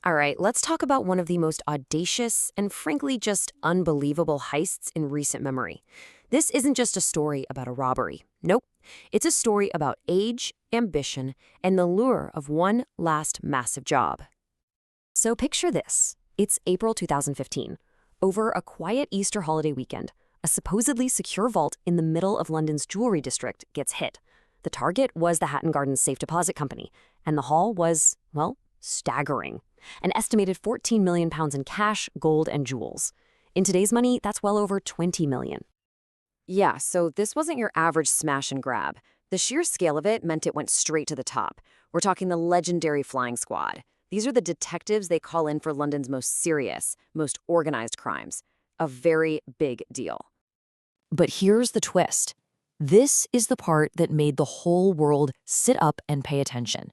All right, let's talk about one of the most audacious and frankly just unbelievable heists in recent memory. This isn't just a story about a robbery. Nope. It's a story about age, ambition, and the lure of one last massive job. So picture this. It's April 2015. Over a quiet Easter holiday weekend, a supposedly secure vault in the middle of London's jewelry district gets hit. The target was the Hatton Garden Safe Deposit Company, and the haul was, well, staggering. An estimated 14 million pounds in cash, gold, and jewels. In today's money, that's well over 20 million. Yeah, so this wasn't your average smash and grab. The sheer scale of it meant it went straight to the top. We're talking the legendary flying squad. These are the detectives they call in for London's most serious, most organized crimes. A very big deal. But here's the twist. This is the part that made the whole world sit up and pay attention.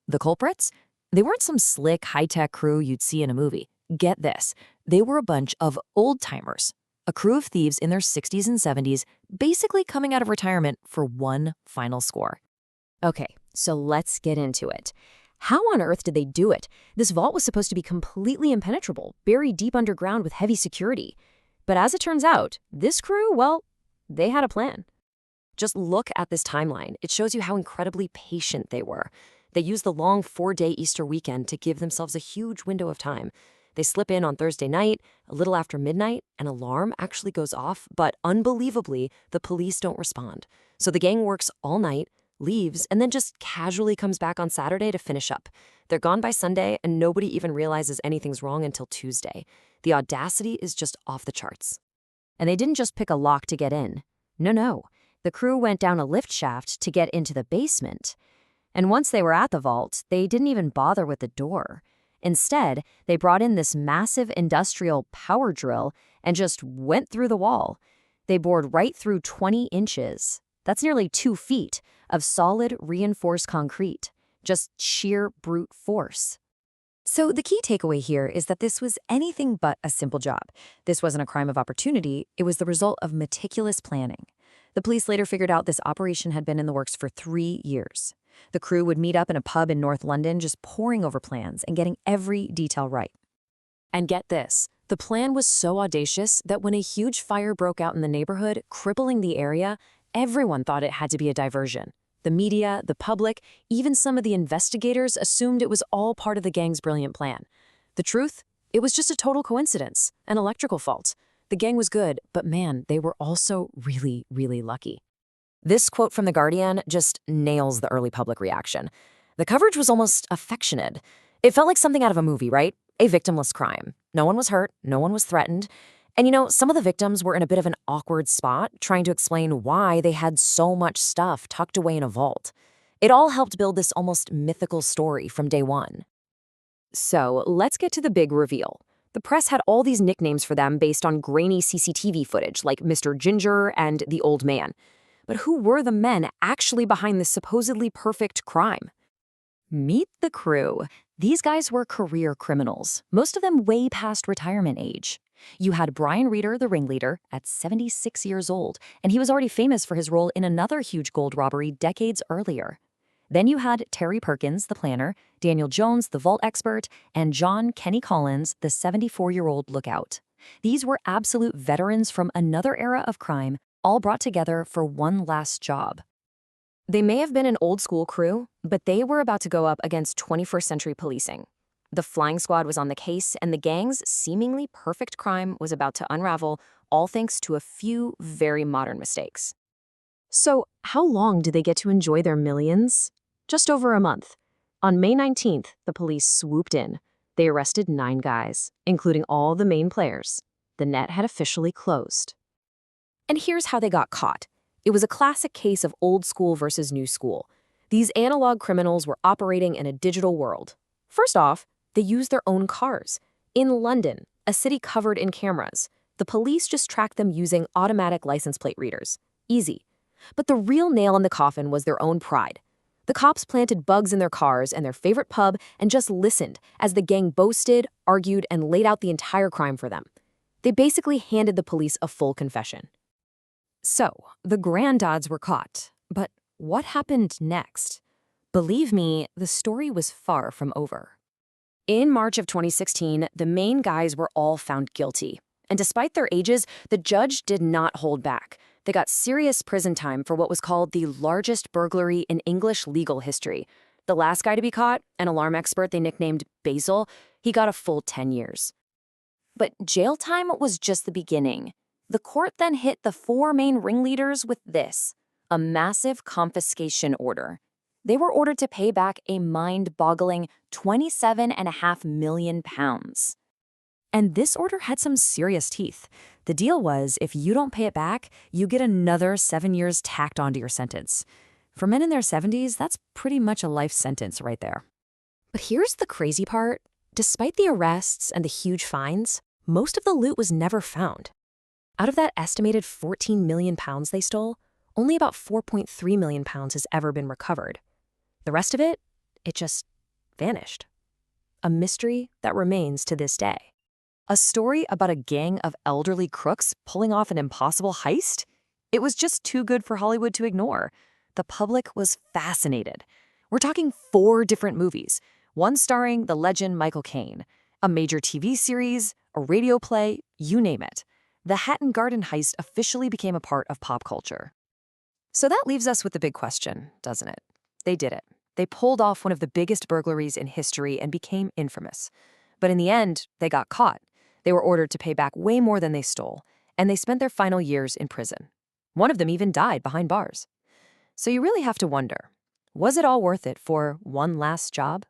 The culprits? They weren't some slick, high-tech crew you'd see in a movie. Get this. They were a bunch of old-timers. A crew of thieves in their 60s and 70s, basically coming out of retirement for one final score. Okay, so let's get into it. How on earth did they do it? This vault was supposed to be completely impenetrable, buried deep underground with heavy security. But as it turns out, this crew, well, they had a plan. Just look at this timeline. It shows you how incredibly patient they were. They used the long 4-day Easter weekend to give themselves a huge window of time. They slip in on Thursday night, a little after midnight, an alarm actually goes off, but unbelievably, the police don't respond. So the gang works all night, leaves, and then just casually comes back on Saturday to finish up. They're gone by Sunday, and nobody even realizes anything's wrong until Tuesday. The audacity is just off the charts. And they didn't just pick a lock to get in. No. The crew went down a lift shaft to get into the basement. And once they were at the vault, they didn't even bother with the door. Instead, they brought in this massive industrial power drill and just went through the wall. They bored right through 20 inches. That's nearly 2 feet of solid reinforced concrete. Just sheer brute force. So the key takeaway here is that this was anything but a simple job. This wasn't a crime of opportunity. It was the result of meticulous planning. The police later figured out this operation had been in the works for 3 years. The crew would meet up in a pub in North London, just poring over plans and getting every detail right. And get this, the plan was so audacious that when a huge fire broke out in the neighborhood, crippling the area, everyone thought it had to be a diversion. The media, the public, even some of the investigators assumed it was all part of the gang's brilliant plan. The truth? It was just a total coincidence, an electrical fault. The gang was good, but man, they were also really, really lucky. This quote from The Guardian just nails the early public reaction. The coverage was almost affectionate. It felt like something out of a movie, right? A victimless crime. No one was hurt, no one was threatened. And some of the victims were in a bit of an awkward spot, trying to explain why they had so much stuff tucked away in a vault. It all helped build this almost mythical story from day one. So let's get to the big reveal. The press had all these nicknames for them based on grainy CCTV footage, like Mr. Ginger and the Old Man. But who were the men actually behind this supposedly perfect crime? Meet the crew. These guys were career criminals, most of them way past retirement age. You had Brian Reeder, the ringleader, at 76 years old, and he was already famous for his role in another huge gold robbery decades earlier. Then you had Terry Perkins, the planner, Daniel Jones, the vault expert, and John Kenny Collins, the 74-year-old lookout. These were absolute veterans from another era of crime, all brought together for one last job. They may have been an old-school crew, but they were about to go up against 21st century policing. The flying squad was on the case, and the gang's seemingly perfect crime was about to unravel, all thanks to a few very modern mistakes. So, how long did they get to enjoy their millions? Just over a month. On May 19th, the police swooped in. They arrested 9 guys, including all the main players. The net had officially closed. And here's how they got caught. It was a classic case of old school versus new school. These analog criminals were operating in a digital world. First off, they used their own cars. In London, a city covered in cameras, the police just tracked them using automatic license plate readers. Easy. But the real nail in the coffin was their own pride. The cops planted bugs in their cars and their favorite pub and just listened as the gang boasted, argued, and laid out the entire crime for them. They basically handed the police a full confession. So, the granddads were caught. But what happened next? Believe me, the story was far from over. In March of 2016, the main guys were all found guilty. And despite their ages, the judge did not hold back. They got serious prison time for what was called the largest burglary in English legal history. The last guy to be caught, an alarm expert they nicknamed Basil, he got a full 10 years. But jail time was just the beginning. The court then hit the four main ringleaders with this: a massive confiscation order. They were ordered to pay back a mind-boggling £27.5 million. And this order had some serious teeth. The deal was, if you don't pay it back, you get another 7 years tacked onto your sentence. For men in their 70s, that's pretty much a life sentence right there. But here's the crazy part. Despite the arrests and the huge fines, most of the loot was never found. Out of that estimated £14 million they stole, only about £4.3 million has ever been recovered. The rest of it just vanished. A mystery that remains to this day. A story about a gang of elderly crooks pulling off an impossible heist? It was just too good for Hollywood to ignore. The public was fascinated. We're talking 4 different movies, one starring the legend Michael Caine, a major TV series, a radio play, you name it. The Hatton Garden Heist officially became a part of pop culture. So that leaves us with the big question, doesn't it? They did it. They pulled off one of the biggest burglaries in history and became infamous. But in the end, they got caught. They were ordered to pay back way more than they stole, and they spent their final years in prison. One of them even died behind bars. So you really have to wonder, was it all worth it for one last job?